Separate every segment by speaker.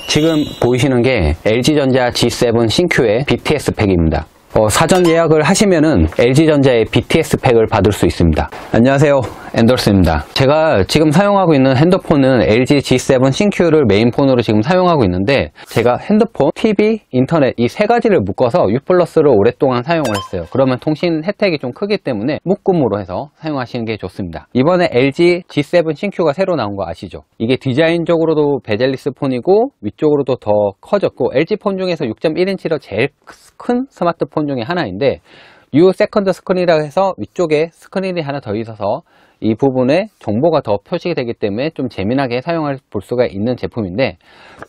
Speaker 1: 지금 보이시는 게 LG전자 G7 신큐의 BTS 팩입니다. 사전 예약을 하시면은 LG전자의 BTS 팩을 받을 수 있습니다. 안녕하세요, 앤더슨입니다. 제가 지금 사용하고 있는 핸드폰은 LG G7 신큐를 메인폰으로 지금 사용하고 있는데, 제가 핸드폰, TV, 인터넷 이 세 가지를 묶어서 U 플러스를 오랫동안 사용을 했어요. 그러면 통신 혜택이 좀 크기 때문에 묶음으로 해서 사용하시는 게 좋습니다. 이번에 LG G7 신큐가 새로 나온 거 아시죠? 이게 디자인적으로도 베젤리스 폰이고 위쪽으로도 더 커졌고, LG 폰 중에서 6.1인치로 제일 큰 스마트폰 중에 하나인데, U 세컨드 스크린이라고 해서 위쪽에 스크린이 하나 더 있어서 이 부분에 정보가 더 표시가 되기 때문에 좀 재미나게 사용할 볼 수가 있는 제품인데,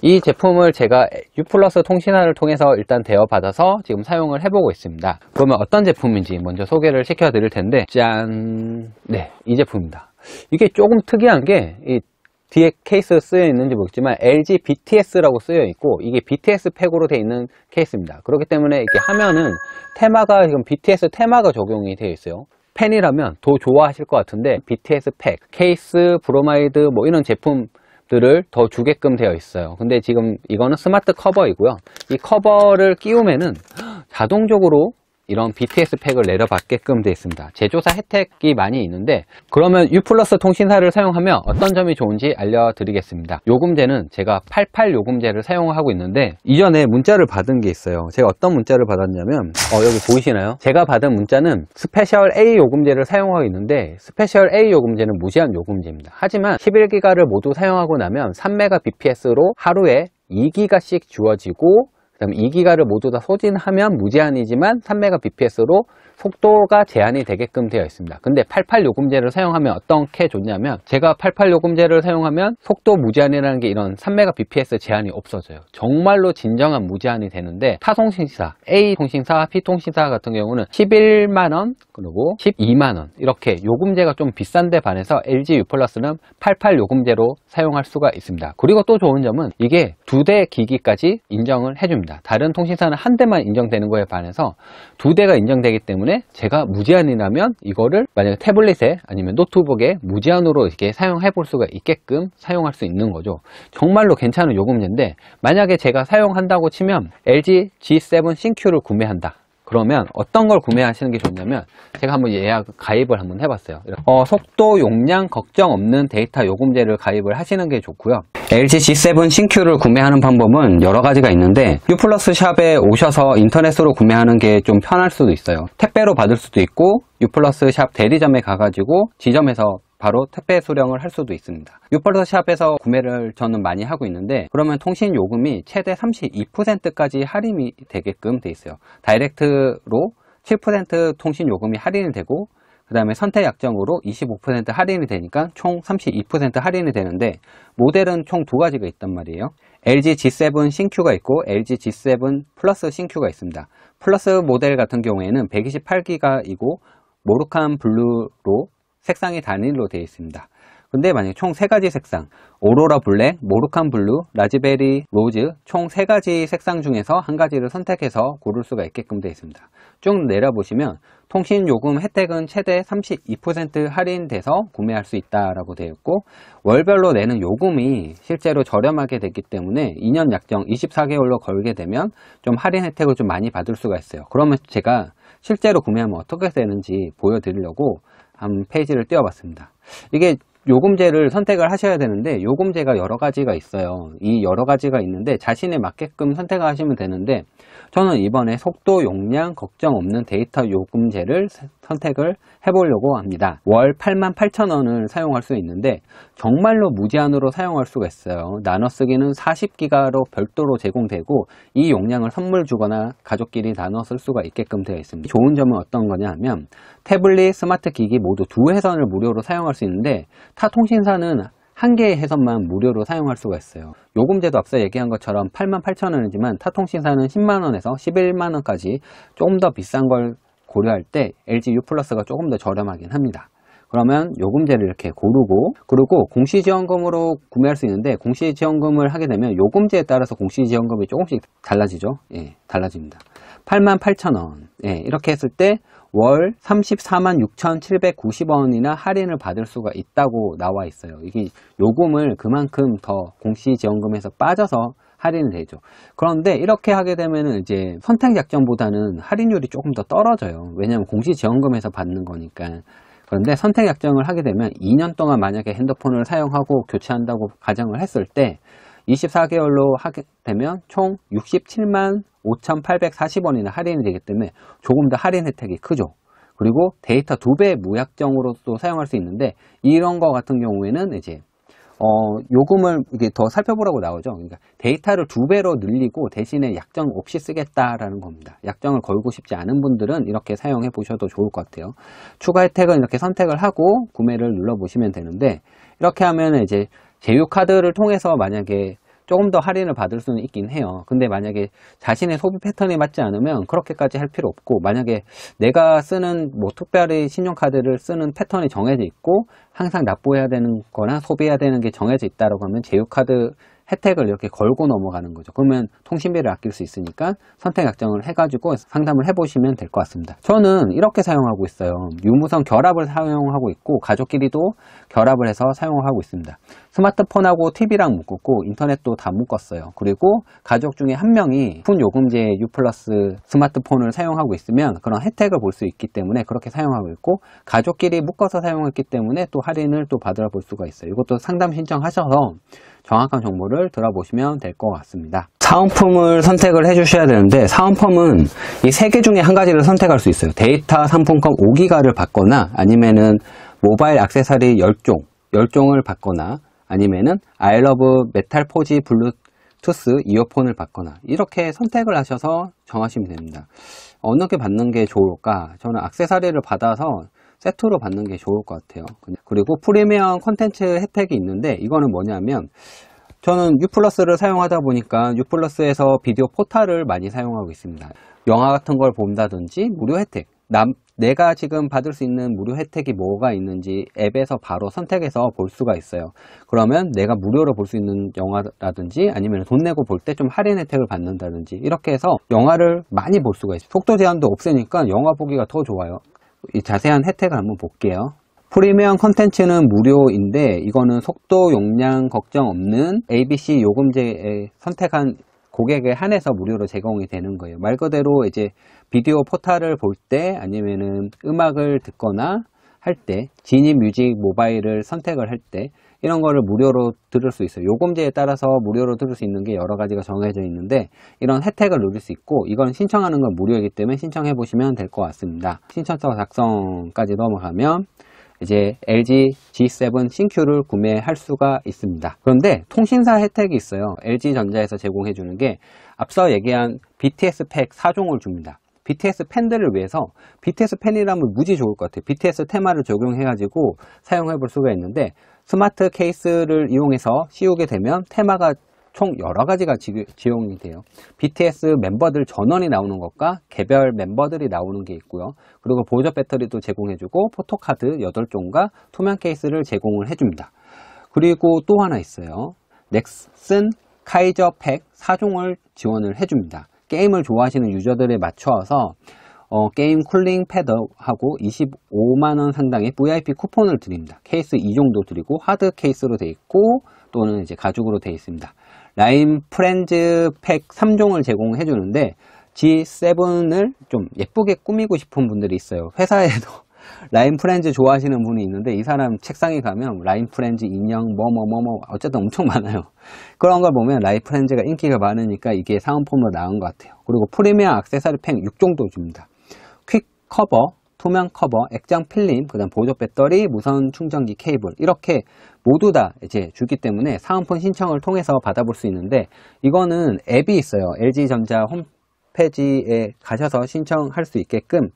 Speaker 1: 이 제품을 제가 U 플러스 통신사를 통해서 일단 대여받아서 지금 사용을 해보고 있습니다. 그러면 어떤 제품인지 먼저 소개를 시켜 드릴 텐데, 짠! 네, 이 제품입니다. 이게 조금 특이한 게, 이 뒤에 케이스 쓰여 있는지 모르겠지만 LG BTS라고 쓰여 있고, 이게 BTS 팩으로 되어 있는 케이스입니다. 그렇기 때문에 이렇게 하면은 테마가, 지금 BTS 테마가 적용이 되어 있어요. 팬이라면 더 좋아하실 것 같은데, BTS 팩, 케이스, 브로마이드 뭐 이런 제품들을 더 주게끔 되어 있어요. 근데 지금 이거는 스마트 커버이고요. 이 커버를 끼우면은 자동적으로 이런 BTS 팩을 내려받게끔 되어 있습니다. 제조사 혜택이 많이 있는데, 그러면 U 플러스 통신사를 사용하면 어떤 점이 좋은지 알려드리겠습니다. 요금제는 제가 88 요금제를 사용하고 있는데, 이전에 문자를 받은 게 있어요. 제가 어떤 문자를 받았냐면, 여기 보이시나요? 제가 받은 문자는 스페셜 A 요금제를 사용하고 있는데, 스페셜 A 요금제는 무제한 요금제입니다. 하지만 11기가를 모두 사용하고 나면 3Mbps로 하루에 2기가씩 주어지고, 그다음 2기가를 모두 다 소진하면 무제한이지만 3Mbps로 속도가 제한이 되게끔 되어 있습니다. 근데 88 요금제를 사용하면 어떻게 좋냐면, 제가 88 요금제를 사용하면 속도 무제한이라는 게 이런 3Mbps 제한이 없어져요. 정말로 진정한 무제한이 되는데, 타 통신사, A 통신사, B 통신사 같은 경우는 11만원, 그리고 12만원 이렇게 요금제가 좀 비싼데 반해서 LG U 플러스는 88 요금제로 사용할 수가 있습니다. 그리고 또 좋은 점은 이게 2대 기기까지 인정을 해줍니다. 다른 통신사는 한 대만 인정되는 거에 반해서 2대가 인정되기 때문에 제가 무제한이라면 이거를 만약에 태블릿에 아니면 노트북에 무제한으로 이렇게 사용해 볼 수가 있게끔 사용할 수 있는 거죠. 정말로 괜찮은 요금제인데, 만약에 제가 사용한다고 치면 LG G7 신큐를 구매한다. 그러면 어떤 걸 구매하시는 게 좋냐면, 제가 한번 가입을 한번 해봤어요. 속도, 용량 걱정 없는 데이터 요금제를 가입을 하시는 게 좋고요. LG G7 신큐를 구매하는 방법은 여러 가지가 있는데, U 플러스 샵에 오셔서 인터넷으로 구매하는 게 좀 편할 수도 있어요. 택배로 받을 수도 있고, U 플러스 샵 대리점에 가가지고 지점에서 바로 택배 수령을 할 수도 있습니다. U 플러스 샵에서 구매를 저는 많이 하고 있는데, 그러면 통신 요금이 최대 32%까지 할인이 되게끔 돼 있어요. 다이렉트로 7% 통신 요금이 할인이 되고, 그 다음에 선택 약정으로 25% 할인이 되니까 총 32% 할인이 되는데, 모델은 총 두 가지가 있단 말이에요. LG G7 신큐가 있고 LG G7 플러스 신큐가 있습니다. 플러스 모델 같은 경우에는 128기가이고 모르칸 블루로 색상이 단일로 되어 있습니다. 근데 만약에 총 3가지 색상, 오로라 블랙, 모르칸 블루, 라즈베리 로즈 총 3가지 색상 중에서 한 가지를 선택해서 고를 수가 있게끔 되어 있습니다. 쭉 내려보시면 통신 요금 혜택은 최대 32% 할인돼서 구매할 수 있다라고 되어 있고, 월별로 내는 요금이 실제로 저렴하게 됐기 때문에 2년 약정 24개월로 걸게 되면 좀 할인 혜택을 좀 많이 받을 수가 있어요. 그러면 제가 실제로 구매하면 어떻게 되는지 보여드리려고 한 페이지를 띄워봤습니다. 이게 요금제를 선택을 하셔야 되는데, 요금제가 여러 가지가 있어요. 이 여러 가지가 있는데 자신에 맞게끔 선택을 하시면 되는데, 저는 이번에 속도, 용량 걱정 없는 데이터 요금제를 선택을 해보려고 합니다. 월 88,000원을 사용할 수 있는데 정말로 무제한으로 사용할 수가 있어요. 나눠 쓰기는 40기가로 별도로 제공되고, 이 용량을 선물 주거나 가족끼리 나눠 쓸 수가 있게끔 되어 있습니다. 좋은 점은 어떤 거냐 하면, 태블릿, 스마트 기기 모두 두 회선을 무료로 사용할 수 있는데, 타 통신사는 한 개의 회선만 무료로 사용할 수가 있어요. 요금제도 앞서 얘기한 것처럼 88,000원이지만 타 통신사는 10만원에서 11만원까지 조금 더 비싼 걸 고려할 때 LG U 플러스가 조금 더 저렴하긴 합니다. 그러면 요금제를 이렇게 고르고, 그리고 공시지원금으로 구매할 수 있는데, 공시지원금을 하게 되면 요금제에 따라서 공시지원금이 조금씩 달라지죠. 예, 달라집니다. 88,000원. 예, 이렇게 했을 때 월 346,790원이나 할인을 받을 수가 있다고 나와 있어요. 이게 요금을 그만큼 더 공시지원금에서 빠져서 할인이 되죠. 그런데 이렇게 하게 되면은 이제 선택약정보다는 할인율이 조금 더 떨어져요. 왜냐하면 공시지원금에서 받는 거니까. 그런데 선택약정을 하게 되면 2년 동안 만약에 핸드폰을 사용하고 교체한다고 가정을 했을 때 24개월로 하게 되면 총 67만 5,840원이나 할인이 되기 때문에 조금 더 할인 혜택이 크죠. 그리고 데이터 2배 무약정으로도 사용할 수 있는데, 이런 거 같은 경우에는 이제 요금을 이게 더 살펴보라고 나오죠. 그러니까 데이터를 2배로 늘리고 대신에 약정 없이 쓰겠다라는 겁니다. 약정을 걸고 싶지 않은 분들은 이렇게 사용해 보셔도 좋을 것 같아요. 추가 혜택은 이렇게 선택을 하고 구매를 눌러 보시면 되는데, 이렇게 하면 이제 제휴카드를 통해서 만약에 조금 더 할인을 받을 수는 있긴 해요. 근데 만약에 자신의 소비 패턴에 맞지 않으면 그렇게까지 할 필요 없고, 만약에 내가 쓰는 뭐 특별히 신용카드를 쓰는 패턴이 정해져 있고 항상 납부해야 되는 거나 소비해야 되는 게 정해져 있다라고 하면 제휴카드 혜택을 이렇게 걸고 넘어가는 거죠. 그러면 통신비를 아낄 수 있으니까 선택 약정을 해가지고 상담을 해보시면 될 것 같습니다. 저는 이렇게 사용하고 있어요. 유무선 결합을 사용하고 있고 가족끼리도 결합을 해서 사용을 하고 있습니다. 스마트폰하고 TV랑 묶었고 인터넷도 다 묶었어요. 그리고 가족 중에 한 명이 푼 요금제 U+ 스마트폰을 사용하고 있으면 그런 혜택을 볼 수 있기 때문에 그렇게 사용하고 있고, 가족끼리 묶어서 사용했기 때문에 또 할인을 또 받아볼 수가 있어요. 이것도 상담 신청하셔서 정확한 정보를 들어보시면 될 것 같습니다. 사은품을 선택을 해주셔야 되는데, 사은품은 이 3개 중에 한 가지를 선택할 수 있어요. 데이터 상품권 5기가를 받거나, 아니면은 모바일 액세서리 10종을 받거나, 아니면은 I love 메탈 포지 블루투스 이어폰을 받거나, 이렇게 선택을 하셔서 정하시면 됩니다. 어느 게 받는 게 좋을까? 저는 액세서리를 받아서 세트로 받는 게 좋을 것 같아요. 그리고 프리미엄 콘텐츠 혜택이 있는데, 이거는 뭐냐면 저는 U+를 사용하다 보니까 U+에서 비디오 포탈을 많이 사용하고 있습니다. 영화 같은 걸 본다든지 무료 혜택, 내가 지금 받을 수 있는 무료 혜택이 뭐가 있는지 앱에서 바로 선택해서 볼 수가 있어요. 그러면 내가 무료로 볼 수 있는 영화라든지 아니면 돈 내고 볼 때 좀 할인 혜택을 받는다든지, 이렇게 해서 영화를 많이 볼 수가 있어요. 속도 제한도 없으니까 영화 보기가 더 좋아요. 이 자세한 혜택을 한번 볼게요. 프리미엄 컨텐츠는 무료인데, 이거는 속도 용량 걱정 없는 ABC 요금제에 선택한 고객에 한해서 무료로 제공이 되는 거예요. 말 그대로 이제 비디오 포탈을 볼 때 아니면은 음악을 듣거나 할 때, 지니 뮤직 모바일을 선택을 할 때 이런 거를 무료로 들을 수 있어요. 요금제에 따라서 무료로 들을 수 있는 게 여러 가지가 정해져 있는데, 이런 혜택을 누릴 수 있고, 이건 신청하는 건 무료이기 때문에 신청해 보시면 될 것 같습니다. 신청서 작성까지 넘어가면 이제 LG G7 신큐를 구매할 수가 있습니다. 그런데 통신사 혜택이 있어요. LG전자에서 제공해 주는 게 앞서 얘기한 BTS 팩 4종을 줍니다. BTS 팬들을 위해서, BTS 팬이라면 무지 좋을 것 같아요. BTS 테마를 적용해가지고 사용해 볼 수가 있는데, 스마트 케이스를 이용해서 씌우게 되면 테마가 총 여러 가지가 지용이 돼요. BTS 멤버들 전원이 나오는 것과 개별 멤버들이 나오는 게 있고요. 그리고 보조 배터리도 제공해주고 포토카드 8종과 투명 케이스를 제공을 해줍니다. 그리고 또 하나 있어요. 넥슨 카이저 팩 4종을 지원을 해줍니다. 게임을 좋아하시는 유저들에 맞춰서 게임 쿨링 패드하고 25만원 상당의 VIP 쿠폰을 드립니다. 케이스 2종도 드리고 하드 케이스로 되어 있고 또는 이제 가죽으로 되어 있습니다. 라인 프렌즈 팩 3종을 제공해 주는데, G7을 좀 예쁘게 꾸미고 싶은 분들이 있어요. 회사에도 라인 프렌즈 좋아하시는 분이 있는데, 이 사람 책상에 가면 라인 프렌즈 인형 어쨌든 엄청 많아요. 그런 걸 보면 라인 프렌즈가 인기가 많으니까 이게 사은품으로 나온 것 같아요. 그리고 프리미엄 액세서리 팩 6종도 줍니다. 퀵 커버, 투명 커버, 액정 필름, 그 다음 보조 배터리, 무선 충전기 케이블, 이렇게 모두 다 이제 주기 때문에 사은품 신청을 통해서 받아볼 수 있는데, 이거는 앱이 있어요. LG전자 홈페이지에 가셔서 신청할 수 있게끔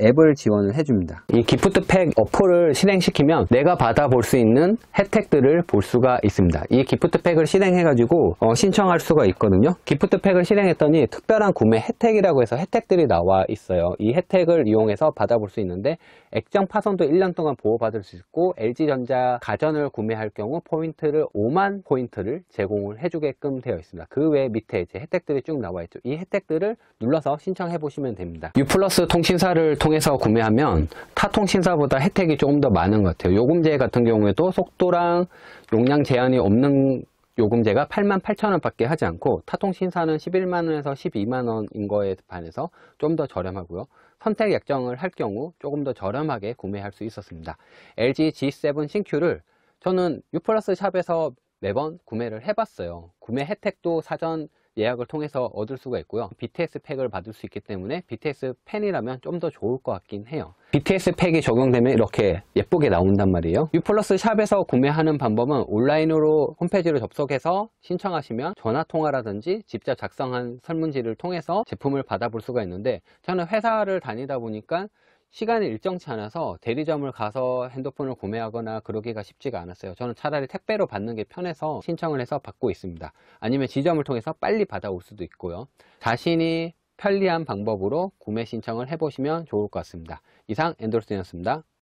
Speaker 1: 앱을 지원을 해줍니다. 이 기프트팩 어플을 실행시키면 내가 받아볼 수 있는 혜택들을 볼 수가 있습니다. 이 기프트팩을 실행해가지고 신청할 수가 있거든요. 기프트팩을 실행했더니 특별한 구매 혜택이라고 해서 혜택들이 나와 있어요. 이 혜택을 이용해서 받아볼 수 있는데, 액정 파손도 1년 동안 보호받을 수 있고, LG전자 가전을 구매할 경우 포인트를 5만 포인트를 제공을 해주게끔 되어 있습니다. 그 외 밑에 이제 혜택들이 쭉 나와 있죠. 이 혜택들을 눌러서 신청해 보시면 됩니다. U+ 통신사를 통해서 구매하면 타 통신사보다 혜택이 조금 더 많은 것 같아요. 요금제 같은 경우에도 속도랑 용량 제한이 없는 요금제가 88,000원 밖에 하지 않고 타통 신사는 11만원에서 12만원인 거에 반해서 좀 더 저렴하고요. 선택 약정을 할 경우 조금 더 저렴하게 구매할 수 있었습니다. LG G7 신큐를 저는 U+ 샵에서 매번 구매를 해봤어요. 구매 혜택도 사전 예약을 통해서 얻을 수가 있고요. BTS 팩을 받을 수 있기 때문에 BTS 팬이라면 좀 더 좋을 것 같긴 해요. BTS 팩이 적용되면 이렇게 예쁘게 나온단 말이에요. U+ 샵에서 구매하는 방법은 온라인으로 홈페이지로 접속해서 신청하시면 전화통화라든지 직접 작성한 설문지를 통해서 제품을 받아볼 수가 있는데, 저는 회사를 다니다 보니까 시간이 일정치 않아서 대리점을 가서 핸드폰을 구매하거나 그러기가 쉽지가 않았어요. 저는 차라리 택배로 받는 게 편해서 신청을 해서 받고 있습니다. 아니면 지점을 통해서 빨리 받아올 수도 있고요. 자신이 편리한 방법으로 구매 신청을 해보시면 좋을 것 같습니다. 이상 엔돌슨이었습니다.